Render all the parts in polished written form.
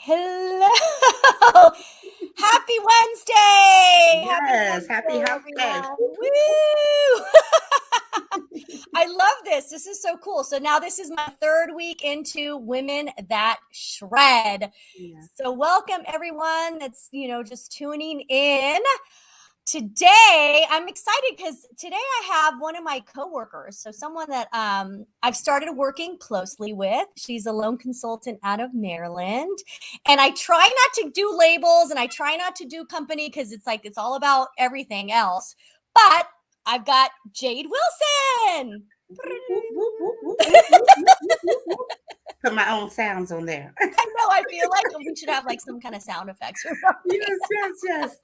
Hello. Happy Wednesday. Happy Yes, happy Wednesday, hump day. everyone. Whoop, whoop, whoop. Woo! I love this. This is so cool. So now this is my third week into Women That Shred. Yeah. So welcome everyone that's, just tuning in. Today, I'm excited because today I have one of my coworkers. So someone that I've started working closely with. She's a loan consultant out of Maryland. And I try not to do labels and I try not to do company because it's all about everything else. But I've got Jade Wilson. Whoop, whoop, whoop, whoop, whoop, whoop, whoop, whoop, whoop, whoop, whoop. Put my own sounds on there. I know, I feel like we should have like some kind of sound effects or something. Yes.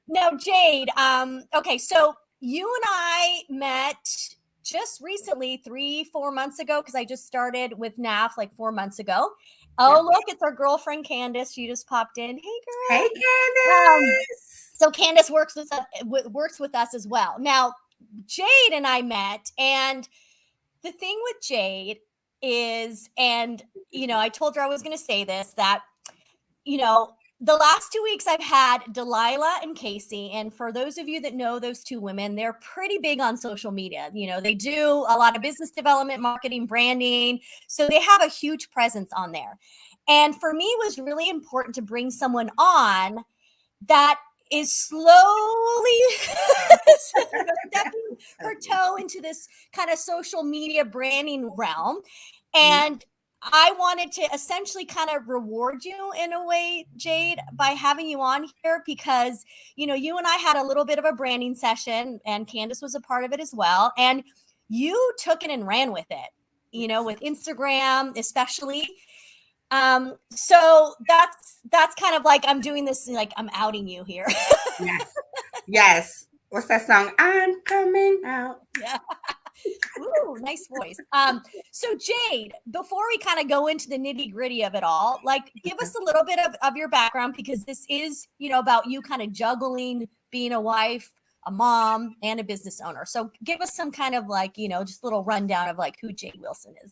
Now, Jade, okay, so you and I met just recently, 3-4 months ago, because I just started with NAF like 4 months ago. Oh, Yep. look, it's our girlfriend Candace. She just popped in. Hey, Hey, girl. Candace. So Candace works with us as well. Now, Jade and I met, and the thing with Jade is, and I told her I was going to say this, that the last 2 weeks I've had Delilah and Casey. And for those of you that know those two women, they're pretty big on social media. They do a lot of business development, marketing, branding. So they have a huge presence on there. And for me, it was really important to bring someone on that is slowly stepping her toe into this kind of social media branding realm. And I wanted to essentially kind of reward you in a way, Jade, by having you on here because, you and I had a little bit of a branding session and Candace was a part of it as well. And you took it and ran with it, with Instagram, especially. So that's kind of like I'm doing this, like I'm outing you here. Yes. What's that song? I'm coming out. Yeah. Ooh, nice voice. So Jade, before we kind of go into the nitty gritty of it all, like give us a little bit of your background because this is, about you kind of juggling being a wife, a mom, and a business owner. So give us some kind of like, just a little rundown of like who Jade Wilson is.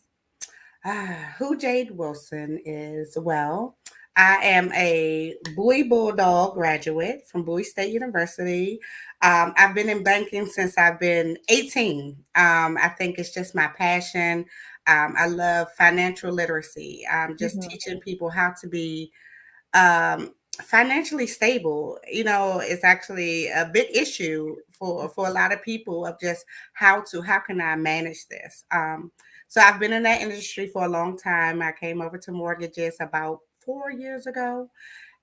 Who Jade Wilson is? Well, I am a Bowie Bulldog graduate from Bowie State University. I've been in banking since I've been 18. I think it's just my passion. I love financial literacy. Just teaching people how to be financially stable. It's actually a big issue for a lot of people of just how can I manage this. So I've been in that industry for a long time. I came over to mortgages about 4 years ago,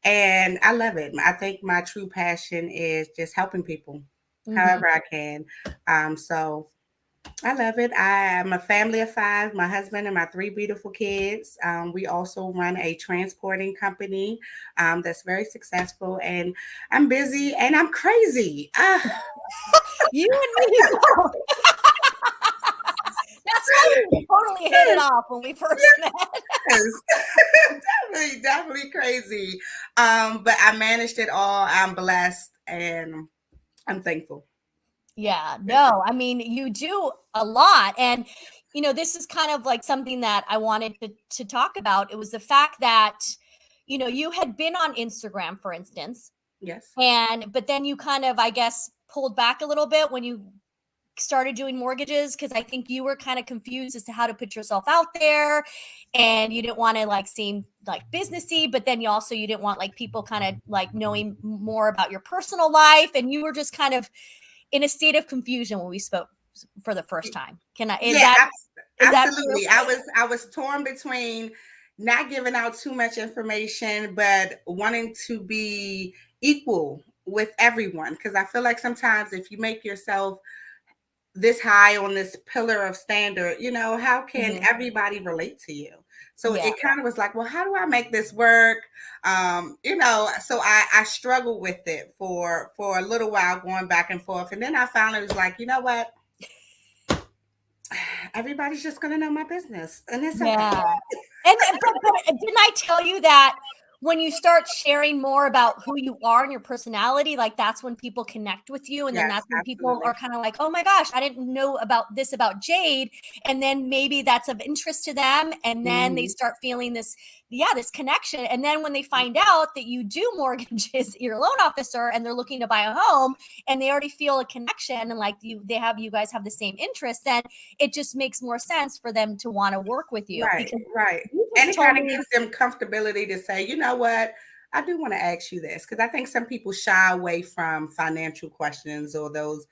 and I love it. I think my true passion is just helping people however I can. So I love it. I am a family of 5, my husband and my 3 beautiful kids. We also run a transporting company that's very successful, and I'm busy and I'm crazy. You and me both. That's why we totally hit it off when we first met. Yes. definitely crazy. But I managed it all. I'm blessed and I'm thankful. Yeah, no, I mean, you do a lot. And, this is kind of like something that I wanted to talk about. It was the fact that, you had been on Instagram, for instance, Yes. but then you kind of, I guess, pulled back a little bit when you started doing mortgages because I think you were kind of confused as to how to put yourself out there and you didn't want to like seem like businessy, but then you didn't want like people kind of like knowing more about your personal life, and you were just kind of in a state of confusion when we spoke for the first time. Yeah, Is that true? absolutely. I was torn between not giving out too much information, but wanting to be equal with everyone. Because I feel like sometimes if you make yourself this high on this pillar of standard, how can everybody relate to you? So Yeah. it kind of was like, well, how do I make this work? So I struggled with it for a little while, going back and forth. And then I finally was like, you know what? Everybody's just going to know my business, and it's okay. Yeah. But didn't I tell you that when you start sharing more about who you are and your personality, like that's when people connect with you. And then Yes, that's when people absolutely. are kind of like, oh my gosh, I didn't know about this about Jade. And then maybe that's of interest to them. And then they Mhm. start feeling this, yeah, this connection. And then when they find out that you do mortgages, you're a loan officer and they're looking to buy a home and they already feel a connection and like you guys have the same interests, then it just makes more sense for them to want to work with you Right, because right. you And just it told kind of me. gives them comfortability to say, you know what, I do want to ask you this because I think some people shy away from financial questions or those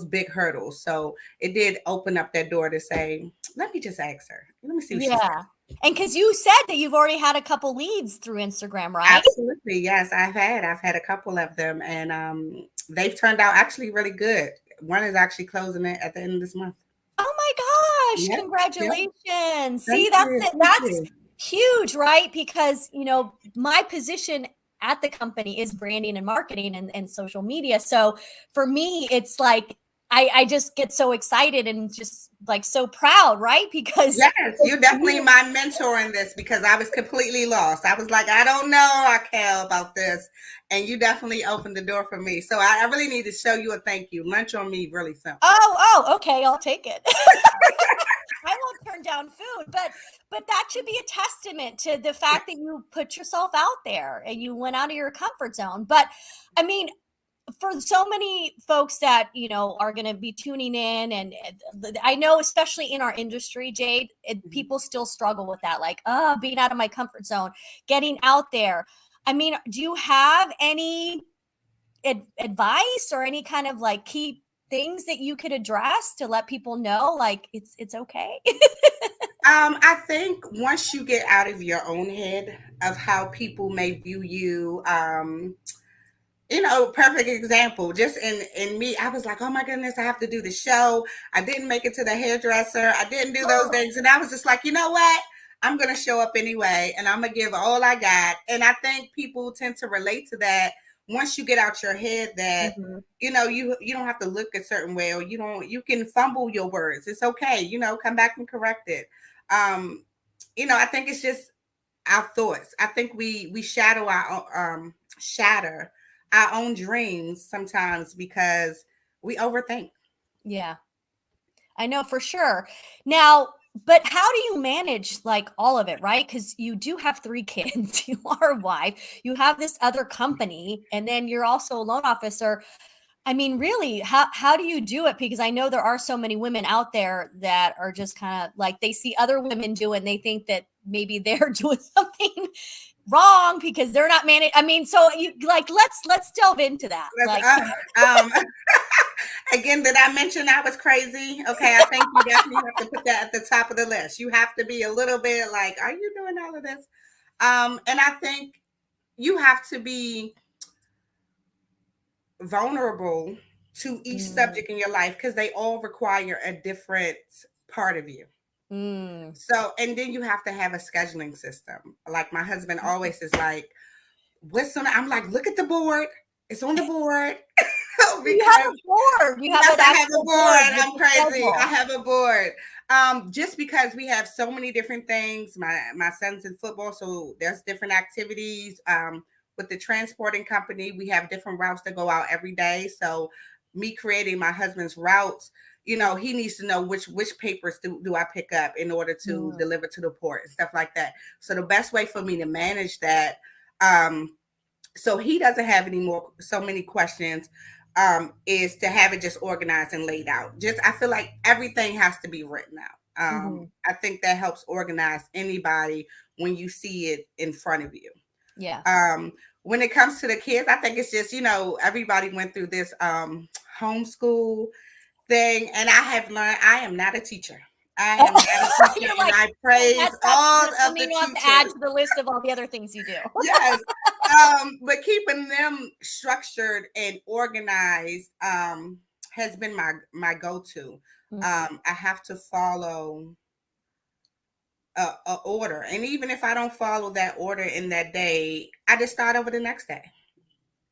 big hurdles. So it did open up that door to say, let me just ask her. Let me see what she says. Yeah. And because you said that you've already had a couple leads through Instagram, right? Absolutely, yes, I've had a couple of them, and they've turned out actually really good. One is actually closing it at the end of this month. Oh my gosh, Yep, yep. congratulations. See, Thank that's you, it. thank That's you. huge, right? Because, my position at the company is branding and marketing and social media. So for me, it's like I just get so excited and just like so proud, right? Because Yes, you're definitely my mentor in this because I was completely lost. I was like, I don't know, Raquel, about this. And you definitely opened the door for me. So I really need to show you a thank you. Lunch on me really soon. okay, I'll take it. I won't turn down food, but that should be a testament to the Yeah. fact that you put yourself out there and you went out of your comfort zone. But I mean, for so many folks that are going to be tuning in, and I know especially in our industry, Jade, people still struggle with that, like being out of my comfort zone, getting out there. I mean, do you have any advice or any kind of like key things that you could address to let people know like it's okay? I think once you get out of your own head of how people may view you, perfect example. Just in me, I was like, oh my goodness, I have to do the show. I didn't make it to the hairdresser. I didn't do those things, and I was just like, you know what? I'm gonna show up anyway, and I'm gonna give all I got. And I think people tend to relate to that once you get out your head that Mm-hmm. you don't have to look a certain way, or you can fumble your words. It's okay. Come back and correct it. Um, I think it's just our thoughts. I think we shatter our own dreams sometimes because we overthink. Yeah, I know for sure. Now, but how do you manage like all of it, right? Because you do have three kids, you are a wife, you have this other company, and then you're also a loan officer. I mean, really, how do you do it? Because I know there are so many women out there that are just kind of like they see other women do it and they think that maybe they're doing something wrong because they're not managed. I mean, so you like let's delve into that. Like, Um, again, did I mention I was crazy? Okay, I think you definitely have to put that at the top of the list. You have to be a little bit like, are you doing all of this? And I think you have to be vulnerable to each mm, subject in your life because they all require a different part of you. mm, So, and then you have to have a scheduling system. Like my husband always is like, what's on? I'm like, look at the board. It's on the board. you have Because a board. You have yes, an I have a actual board board. with I'm the crazy. I schedule. have a board. Just because we have so many different things. My son's in football, so there's different activities. With the transporting company, we have different routes that go out every day. So me creating my husband's routes, he needs to know which papers do I pick up in order to Mm, deliver to the port and stuff like that. So the best way for me to manage that, um, so he doesn't have any more so many questions, is to have it just organized and laid out. Just I feel like everything has to be written out. mhm. I think that helps organize anybody when you see it in front of you. Yeah. When it comes to the kids, I think it's just, everybody went through this homeschool thing, and I have learned I am not a teacher. I am not a teacher, You're and like, I praise all that's of something the you have to add teachers. to the list of all the other things you do. Yes. But keeping them structured and organized has been my go-to. I have to follow a order, and even if I don't follow that order in that day, I just start over the next day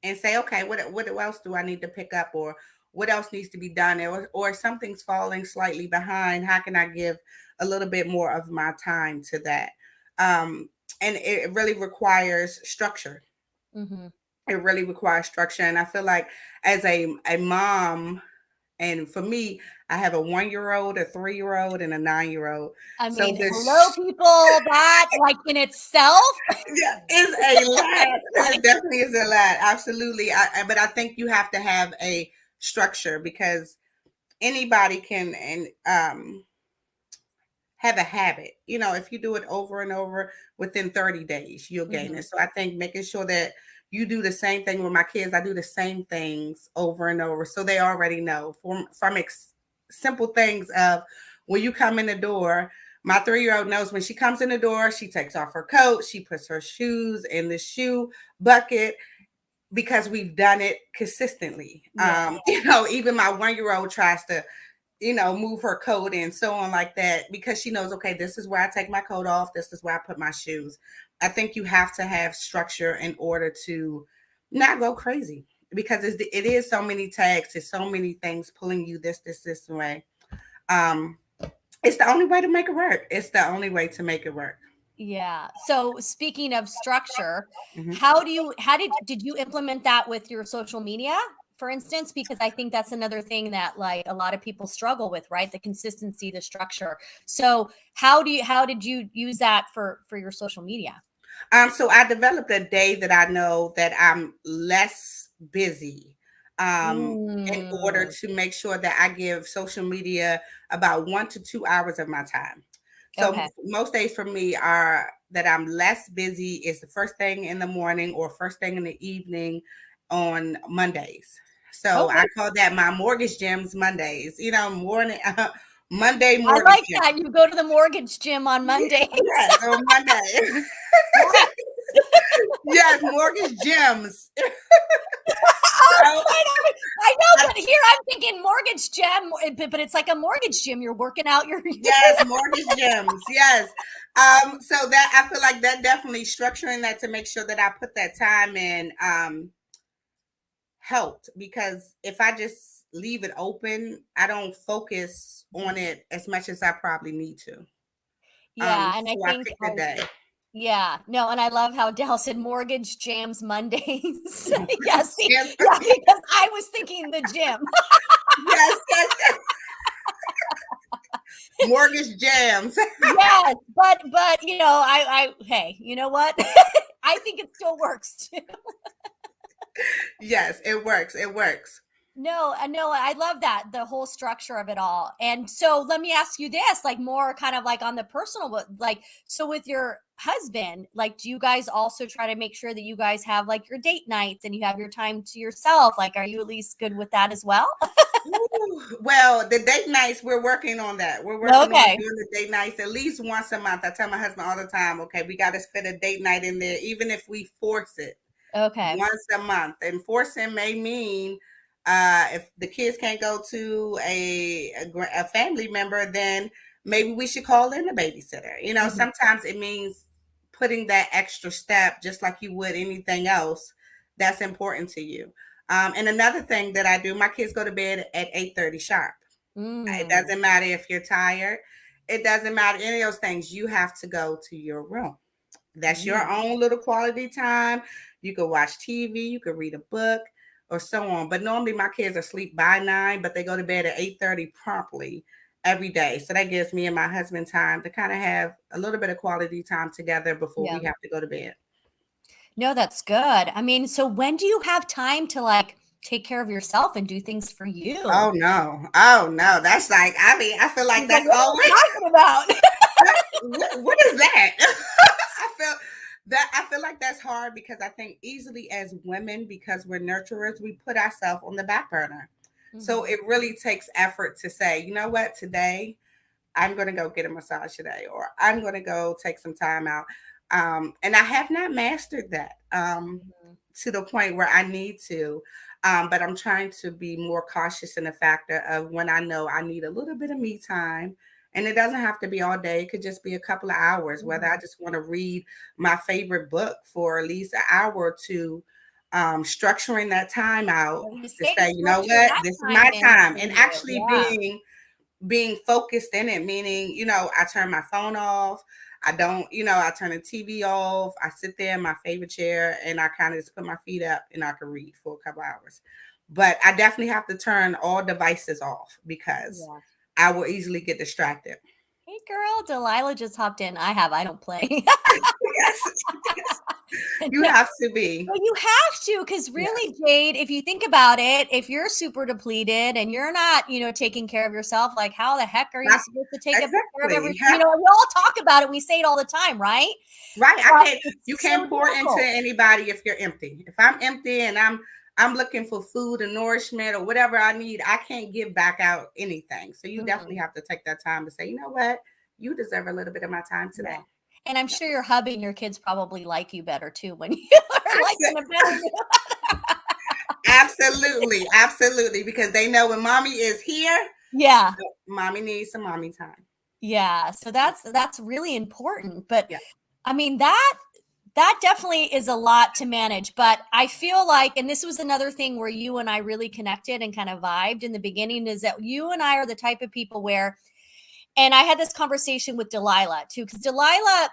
and say, okay, what else do I need to pick up, or what else needs to be done, or something's falling slightly behind. How can I give a little bit more of my time to that? And it really requires structure. Mm-hmm. It really requires structure. And I feel like as a mom, and for me, I have a 1 year old, a 3 year old, and a 9 year old. I So mean, hello, this people. That, like, in itself. yeah, is a lot. It definitely is a lot. Absolutely. But I think you have to have a structure because anybody can and have a habit. If you do it over and over, within 30 days, you'll gain Mm-hmm. it. So I think making sure that you do the same thing with my kids. I do the same things over and over. So they already know from simple things of when you come in the door. My 3 year old knows when she comes in the door, she takes off her coat, she puts her shoes in the shoe bucket because we've done it consistently. Yeah. Even my 1 year old tries to move her coat and so on like that because she knows, okay, this is where I take my coat off. This is where I put my shoes. I think you have to have structure in order to not go crazy because it is so many tags. There's so many things pulling you this way. Um, it's the only way to make it work. It's the only way to make it work. Yeah. So speaking of structure, Mhm. did you implement that with your social media, for instance? Because I think that's another thing that, like, a lot of people struggle with, right? The consistency, the structure. So how did you use that for your social media? So I developed a day that I know that I'm less busy, in order Mm, to make sure that I give social media about 1 to 2 hours of my time. So okay. most days for me are that I'm less busy is the first thing in the morning or first thing in the evening on Mondays. So Okay. I call that my mortgage gems Mondays. Morning Monday I mortgage like gem. that. You go to the mortgage gym on Mondays. Yes, on Monday. Yes. Yes, mortgage gems. Oh, So I know, I, but here I'm thinking mortgage gym, but it's like a mortgage gym. You're working out your. yes, mortgage gems. Yes. So that I feel like that definitely structuring that to make sure that I put that time in helped because if I just leave it open, I don't focus on it as much as I probably need to. Yeah, and I So I think picked a day. yeah, no, and I love how Dell said mortgage jams Mondays. Yes, see, Yes, yeah, because I was thinking the gym. yes, yes. Mortgage jams. Yes, but I hey, you know what? I think it still works too. Yes, it works. It works. No, I love that, the whole structure of it all. And so let me ask you this, like, more kind of like on the personal, like, so with your husband, like, do you guys also try to make sure that you guys have like your date nights and you have your time to yourself? Like, are you at least good with that as well? Ooh, well, the date nights, we're working on that. We're working on Okay. doing the date nights at least once a month. I tell my husband all the time, okay, we got to fit a date night in there, even if we force it Okay. once a month. And forcing may mean if the kids can't go to a family member, then maybe we should call in a babysitter. Mhm. Sometimes it means putting that extra step, just like you would anything else that's important to you. And another thing that I do, my kids go to bed at 8:30 sharp. It Mm. doesn't matter if you're tired. It doesn't matter any of those things. You have to go to your room. That's your Mm. own little quality time. You could watch TV, you could read a book, or so on. But normally my kids are asleep by 9, but they go to bed at 8:30 promptly every day. So that gives me and my husband time to kind of have a little bit of quality time together before Yeah. we have to go to bed. No, that's good. I mean, so when do you have time to, like, take care of yourself and do things for you? Oh no. Oh no. That's like, I mean, I feel like He's like, that's "What are always you talking about?" what is that? I feel like that's hard because I think easily as women, because we're nurturers, we put ourselves on the back burner. So Mhm. it really takes effort to say, you know what, today I'm going to go get a massage today, or I'm going to go take some time out. And I have not mastered that Mhm. to the point where I need to. But I'm trying to be more cautious in the factor of when I know I need a little bit of me time. And it doesn't have to be all day. It could just be a couple of hours, whether I Mhm. just want to read my favorite book for at least an hour or two, structuring that time out Well, you to say say, you know structure what, that this is time my in time. for And you. actually Yeah. being focused in it, meaning, I turn my phone off. I don't, I turn the TV off. I sit there in my favorite chair and I kind of just put my feet up and I can read for a couple hours. But I definitely have to turn all devices off because Yeah. I will easily get distracted. Hey girl, Delilah just hopped in. I don't play. Yes, yes. You have to be. Well, you have to, because Yeah. really, Jade, if you think about it, if you're super depleted and you're not, taking care of yourself, like how the heck are you supposed to take care of Exactly. everything? We all talk about it. We say it all the time, right? Right. But You it's so can't pour into difficult. anybody if you're empty. If I'm empty and I'm looking for food and nourishment or whatever I need, I can't give back out anything. So you definitely Mhm. have to take that time to say, you know what? You deserve a little bit of my time Yeah. today. And I'm sure your hubby and your kids probably like you better too when you are like in a better Abso- mood. Absolutely. Absolutely. Because they know when mommy is here, Yeah. mommy needs some mommy time. Yeah. So that's really important. But Yeah. I mean, that definitely is a lot to manage, but I feel like, and this was another thing where you and I really connected and kind of vibed in the beginning, is that you and I are the type of people where, and I had this conversation with Delilah too, because Delilah,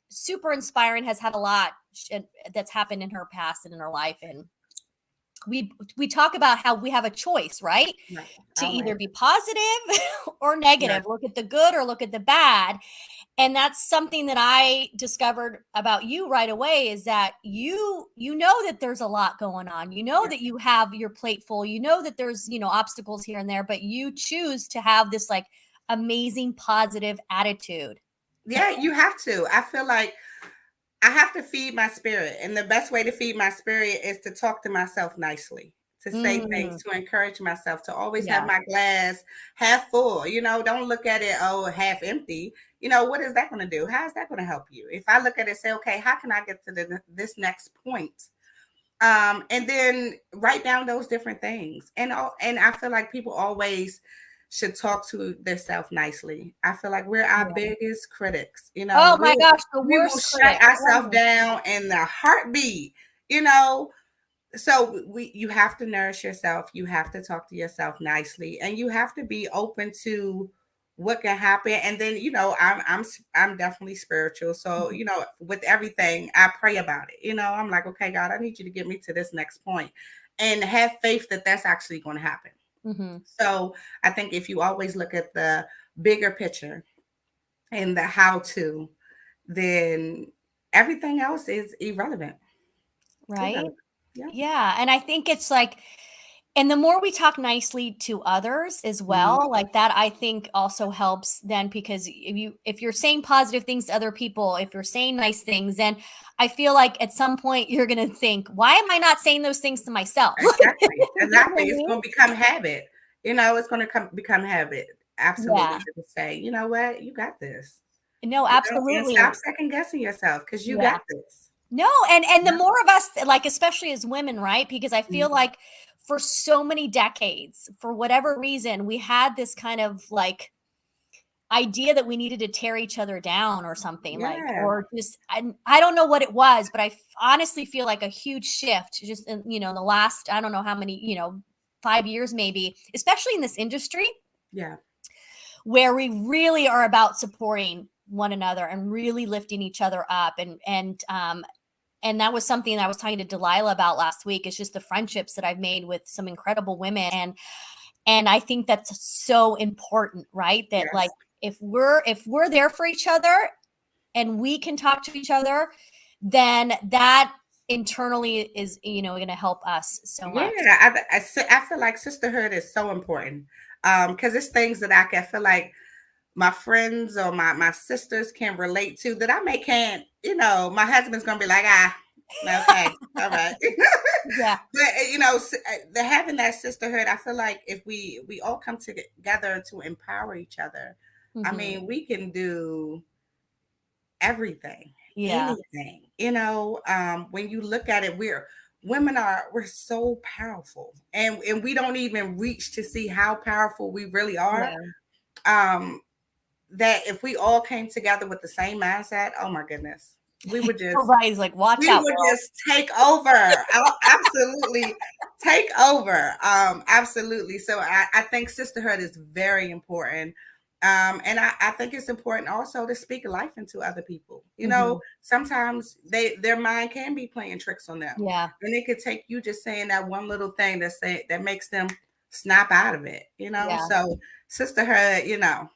super inspiring, has had a lot that's happened in her past and in her life. And we talk about how we have a choice, right? Right. To Always. either be positive or Yes. negative, look at the good or look at the bad. And that's something that I discovered about you right away, is that you know that there's a lot going on. You know Yeah. that you have your plate full. You know that there's, obstacles here and there, but you choose to have this like amazing positive attitude. Yeah, you have to. I feel like I have to feed my spirit. And the best way to feed my spirit is to talk to myself nicely, to say things, Mm, to encourage myself, to always have yeah. my glass half full. Don't look at it, oh, half empty. What is that going to do? How is that going to help you? If I look at it, say, okay, how can I get to this next point? And then write down those different things. And I feel like people always should talk to themselves nicely. I feel like we're our Yeah. biggest critics. Oh my gosh, the We will worst shut critic. Oh ourselves my down in the heartbeat. You know, so you have to nourish yourself. You have to talk to yourself nicely, and you have to be open to what can happen. And then I'm definitely spiritual, so God. with everything I pray about it. I'm like, okay, God, I need you to get me to this next point, and have faith that that's actually going to happen. Mm-hmm. So I think if you always look at the bigger picture and the how to, then everything else is irrelevant. Right. Irrelevant. Yeah. Yeah. And I think it's like, and the more we talk nicely to others as Mhm. well, like that, I think also helps then, because if you're saying positive things to other people, if you're saying nice things, then I feel like at some point you're going to think, why am I not saying those things to myself? Exactly. You know what Exactly. I It's mean? going to become habit. It's going to become habit. Absolutely. Yeah. To say, you know what? You got this. No, And absolutely. stop second guessing yourself because you Yeah. got this. No, and the Yeah. more of us, like, especially as women, right? Because I feel Mhm. like for so many decades, for whatever reason, we had this kind of like idea that we needed to tear each other down or something, like, Yeah. or just I don't know what it was, but honestly feel like a huge shift just in, in the last, I don't know how many, 5 years maybe, especially in this industry, Yeah. where we really are about supporting one another and really lifting each other up. And that was something that I was talking to Delilah about last week. It's just the friendships that I've made with some incredible women. And I think that's so important, right? That like Yes. if we're there for each other and we can talk to each other, then that internally is, going to help us so Yeah. much. I feel like sisterhood is so important. Because it's things that I can feel like my friends or my sisters can relate to that I may can't, my husband's gonna be like, okay, all right. Yeah. But the having that sisterhood, I feel like if we all come together to empower each other, I Hmm. mean, we can do everything, Yeah. anything. When you look at it, we're so powerful, and we don't even reach to see how powerful we really are. Yeah. Um, that if we all came together with the same mindset, oh my goodness, we would just Right. He's like, watch we out, would girl. just take over. Absolutely take over. Absolutely. So I think sisterhood is very important. And I think it's important also to speak life into other people. Mm-hmm. Sometimes their mind can be playing tricks on them. Yeah. And it could take you just saying that one little thing that makes them snap out of it, Yeah. So sisterhood, high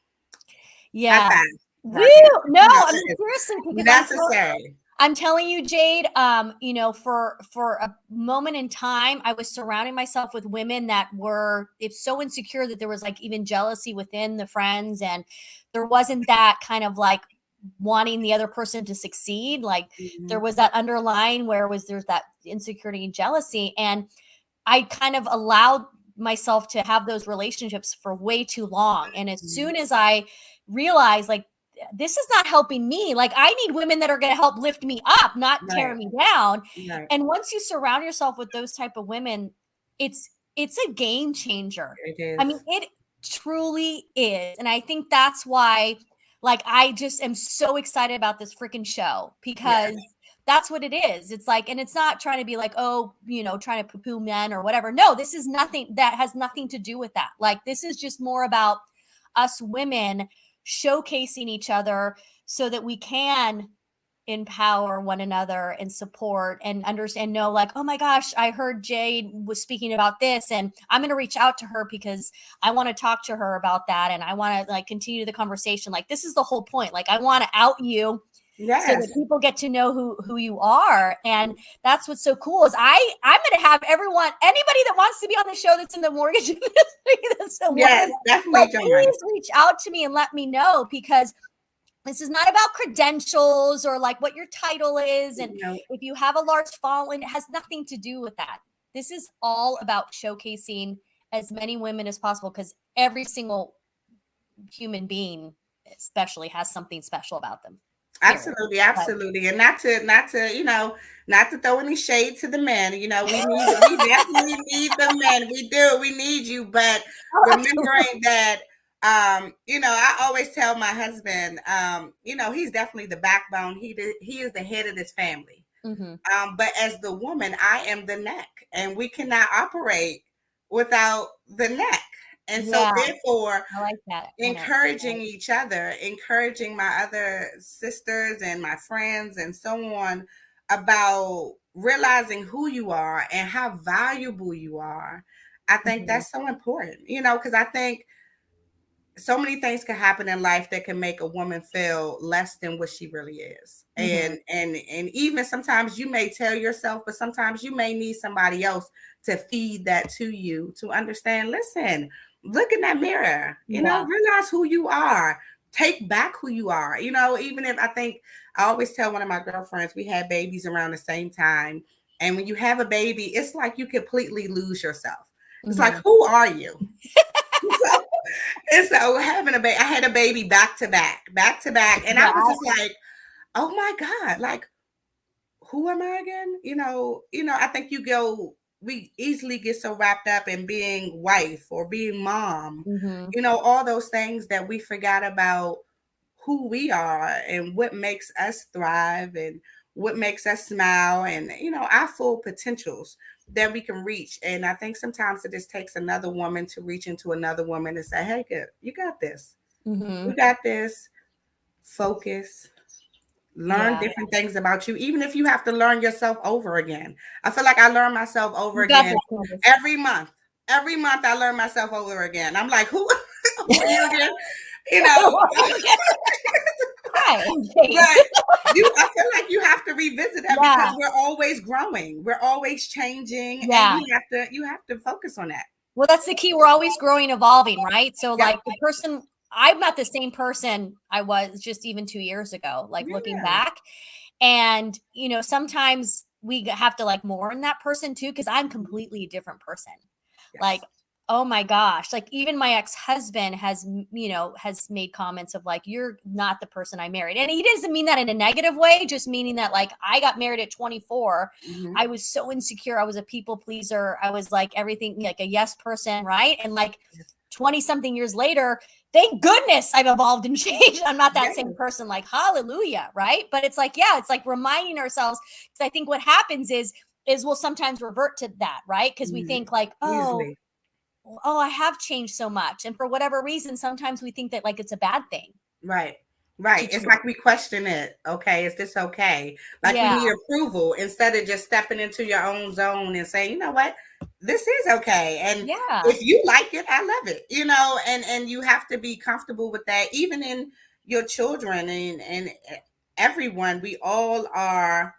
Yeah. five, Woo! Raquel. No, I mean It's seriously, because necessary. I'm telling you, Jade, for a moment in time, I was surrounding myself with women that were it's so insecure that there was like even jealousy within the friends, and there wasn't that kind of like wanting the other person to succeed. Like there Mhm. was that underlying where there's that insecurity and jealousy. And I kind of allowed myself to have those relationships for way too long. And as Mhm. soon as I realized, like, this is not helping me, like, I need women that are going to help lift me up, not tear Right, me down. right. And once you surround yourself with those type of women, it's a game changer. It I mean, is. it truly is. And I think that's why, like, I just am so excited about this freaking show Yeah. because that's what it is. It's like, and it's not trying to be like, oh, trying to poo-poo men or whatever. No, this is nothing that has nothing to do with that. Like, this is just more about us women showcasing each other so that we can empower one another and support and understand, know, like, oh my gosh, I heard Jade was speaking about this and I'm going to reach out to her because I want to talk to her about that. And I want to like continue the conversation. Like, this is the whole point. Like, I want to out you so Yes. that people get to know who you are. And that's what's so cool is I'm going to have anybody that wants to be on the show that's in the mortgage industry, that's a Yes, woman, definitely like, join. please reach out to me and let me know, because this is not about credentials or like what your title is. And if you have a large following, it has nothing to do with that. This is all about showcasing as many women as possible, because every single human being especially has something special about them. Period. Absolutely, absolutely. And not to throw any shade to the men. We definitely need the men. We do. We need you. But remembering that I always tell my husband, he's definitely the backbone. He is the head of this family. Mm-hmm. But as the woman, I am the neck, and we cannot operate without the neck. And so Yeah, therefore, I like that. encouraging each other, encouraging my other sisters and my friends and so on about realizing who you are and how valuable you are. I think that's so important, because I think so many things can happen in life that can make a woman feel less than what she really is. Mm-hmm. And even sometimes you may tell yourself, but sometimes you may need somebody else to feed that to you to understand, listen, look in that mirror, Yeah. realize who you are, take back who you are. Even if I always tell one of my girlfriends, we had babies around the same time. And when you have a baby, it's like you completely lose yourself. It's like, who are you? And so having I had a baby back to back, and I was just like, oh my God, like, who am I again? I think we easily get so wrapped up in being wife or being mom, Mm-hmm. All those things that we forgot about who we are and what makes us thrive and what makes us smile and, our full potentials that we can reach. And I think sometimes it just takes another woman to reach into another woman and say, hey, good, you got this. Mm-hmm. You got this. Focus. Learn Yeah. different things about you, even if you have to learn yourself over again. I feel like I learn myself over You got again this, Candace. every month. Every month I learn myself over again. I'm like, who are you again? Hi. But I feel like you have to revisit that because we're always growing, we're always changing, and you have to focus on that. Well, that's the key. We're always growing, evolving, right? So, Yep. like, I'm not the same person I was just even 2 years ago, like, looking Yeah. back. And, sometimes we have to like mourn that person too, because I'm completely a different person. Yes. Like, oh my gosh, like even my ex-husband has made comments of like, you're not the person I married. And he doesn't mean that in a negative way, just meaning that like I got married at 24. Mm-hmm. I was so insecure. I was a people pleaser. I was like everything, like a yes person, right? And like 20 something years later, thank goodness I've evolved and changed. I'm not that same person, like hallelujah, right? But it's like, it's like reminding ourselves, because I think what happens is we'll sometimes revert to that, right? Because we think like, oh, easily. oh, I have changed so much. And for whatever reason, sometimes we think that like it's a bad thing Right. Right. to It's change. like we question it. Okay, is this okay? Like we Yeah. need approval instead of just stepping into your own zone and saying, you know what, this is okay. And Yeah. if you like it, I love it. And you have to be comfortable with that, even in your children and everyone. We all are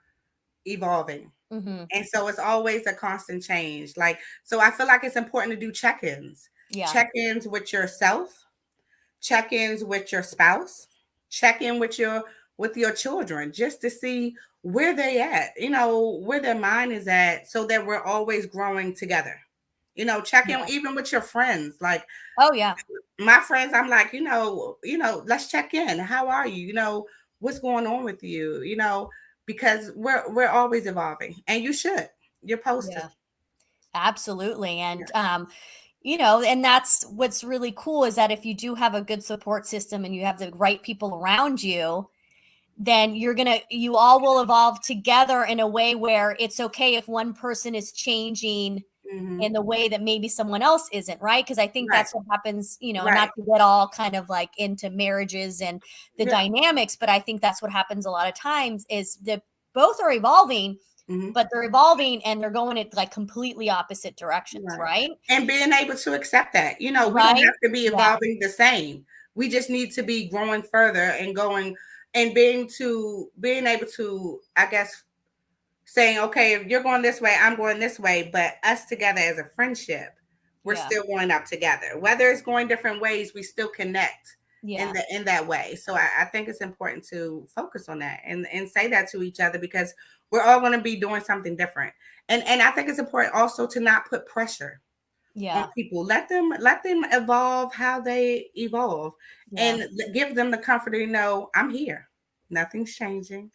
evolving. Hmm. And so it's always a constant change. Like, so I feel like it's important to do check-ins. Yeah. Check-ins with yourself, check-ins with your spouse, check in with your children just to see where they at, where their mind is at, so that we're always growing together. Check in Yeah. even with your friends. Like Oh, yeah. my friends, I'm like, let's check in. How are you? What's going on with you? Because we're always evolving, and you should. You're supposed to. Yeah. Absolutely. Yeah. And, and that's what's really cool is that if you do have a good support system and you have the right people around you, then you all will evolve together in a way where it's okay if one person is changing Hmm. in the way that maybe someone else isn't, right? Because I think Right. that's what happens, and Right. not to get all kind of like into marriages and the Yeah. dynamics, but I think that's what happens a lot of times is that both are evolving, Hmm. but they're evolving and they're going in like completely opposite directions, Right. right? And being able to accept that, we don't Right? have to be Yeah. evolving the same. We just need to be growing further and going and being able to, I guess, saying, okay, if you're going this way, I'm going this way, but us together as a friendship, we're Yeah. still going up together. Whether it's going different ways, we still connect in Yeah. that way. So I think it's important to focus on that and say that to each other, because we're all going to be doing something different. And I think it's important also to not put pressure on Yeah. people. Let them evolve how they evolve, Yeah. and give them the comfort to know I'm here. Nothing's changing.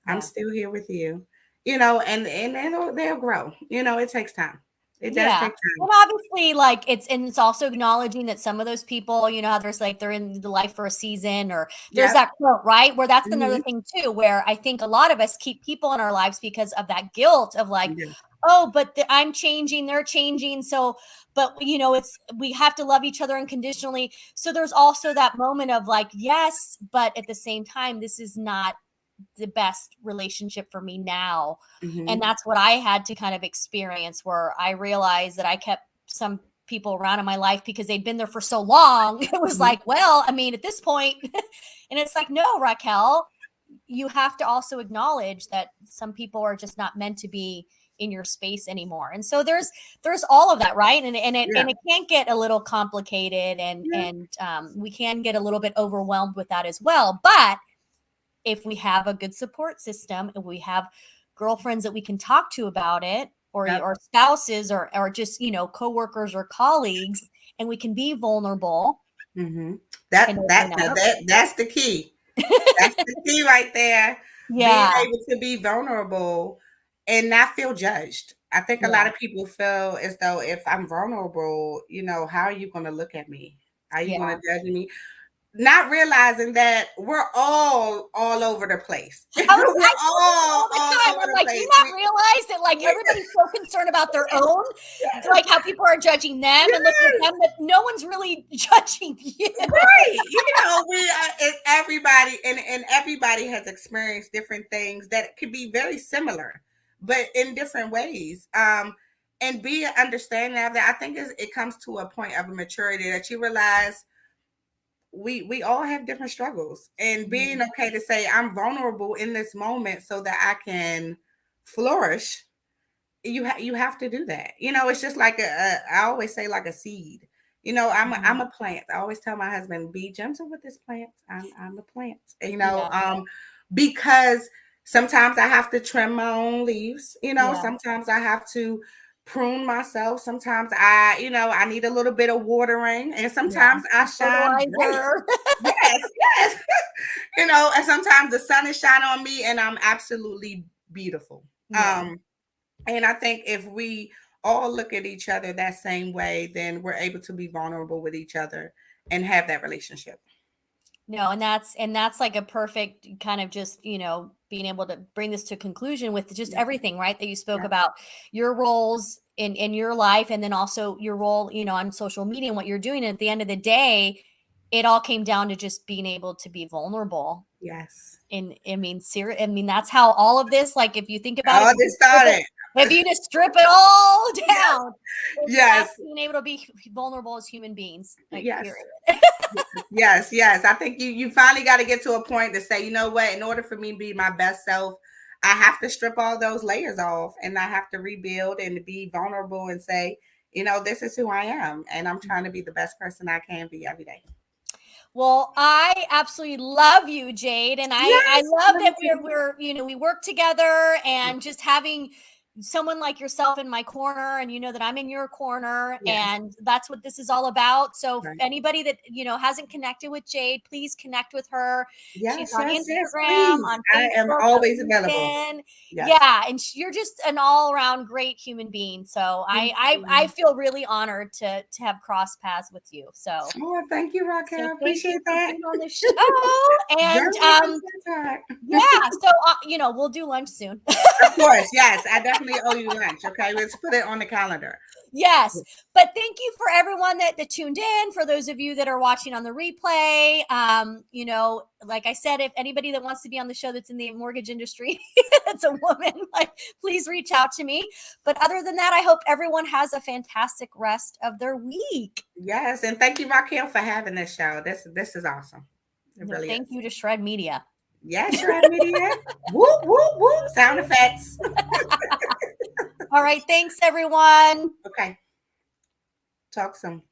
I'm Yeah. still here with you. And they'll grow. It takes time. It does Yeah. take And time. obviously, like it's also acknowledging that some of those people, how there's like they're in the life for a season, or there's Yep. that quote, right? Where that's another Hmm. thing too, where I think a lot of us keep people in our lives because of that guilt of like, Yeah. oh, but I'm changing, they're changing. So, but it's we have to love each other unconditionally. So there's also that moment of like, yes, but at the same time, this is not the best relationship for me now. And Hmm. that's what I had to kind of experience, where I realized that I kept some people around in my life because they'd been there for so long. It was Hmm. like, well, I mean, at this point, and it's like, no, Raquel, you have to also acknowledge that some people are just not meant to be in your space anymore. And so there's all of that, right? Yeah. And it can get a little complicated, Yeah. and we can get a little bit overwhelmed with that as well. But if we have a good support system, if we have girlfriends that we can talk to about it, Yep. or spouses, or just coworkers or colleagues, and we can be vulnerable Hmm. and That that open now up. that's the key. That's the key right there. Being Yeah. able to be vulnerable and not feel judged. I think a lot Yeah. of people feel as though if I'm vulnerable, how are you going to look at me? Are you going Yeah. to judge me? Not realizing that we're all over the place. We're I tell people all all the all time. over I'm the like, do you place. not realize that like everybody's so concerned about their own, like how people are judging them and looking at them, but no one's really judging you. Right. We are, it's everybody, and everybody has experienced different things that could be very similar, but in different ways. And be understanding of that. I think it comes to a point of maturity that you realize we all have different struggles, and being Mhm. okay to say I'm vulnerable in this moment so that I can flourish. You have to do that. It's just like I always say, like a seed. I'm Mhm. a plant. I always tell my husband, be gentle with this plant. I'm a plant. Yeah. Because sometimes I have to trim my own leaves. Yeah. Sometimes I have to prune myself. Sometimes I need a little bit of watering, and Yeah. sometimes I shine bright. Fertilizer. Yes, yes. And sometimes the sun is shining on me, and I'm absolutely beautiful. Yeah. And I think if we all look at each other that same way, then we're able to be vulnerable with each other and have that relationship. No, and that's like a perfect kind of just, being able to bring this to conclusion with just Yeah. everything, right? That you spoke Yeah. about your roles in your life, and then also your role, on social media and what you're doing. And at the end of the day, it all came down to just being able to be vulnerable. Yes. And I mean, that's how all of this, like, if you think about it, All this started. if you just strip it all Yes. down, it's Yes. us being able to be vulnerable as human beings, like, Yes. period. Yes, yes. I think you finally got to get to a point to say, you know what, in order for me to be my best self, I have to strip all those layers off, and I have to rebuild and be vulnerable and say, this is who I am, and I'm trying to be the best person I can be every day. Well, I absolutely love you, Jade, and I Yes, love that too. we're we work together, and just having someone like yourself in my corner, and that I'm in your corner, Yes. and that's what this is all about. So if Right. anybody that hasn't connected with Jade, please connect with her. She's Yes, on yes, yes, Instagram, please. on I am Facebook, on always available. LinkedIn. Yes. Yeah, and you're just an all-around great human being. So I feel really honored to have crossed paths with you. So Oh, thank you, Raquel. so thank Appreciate you for that. being on the show. And yeah, so we'll do lunch soon. Of course, yes. I definitely owe you lunch. Okay, let's put it on the calendar. Yes, but thank you for everyone that tuned in. For those of you that are watching on the replay, like I said, if anybody that wants to be on the show that's in the mortgage industry, that's a woman, like, please reach out to me. But other than that, I hope everyone has a fantastic rest of their week. Yes, and thank you, Raquel, for having this show. This is awesome. It really Thank is. you to Shred Media. Yes, Shred Media. Whoop, whoop, whoop. Sound effects. All right. Thanks, everyone. Okay. Talk soon.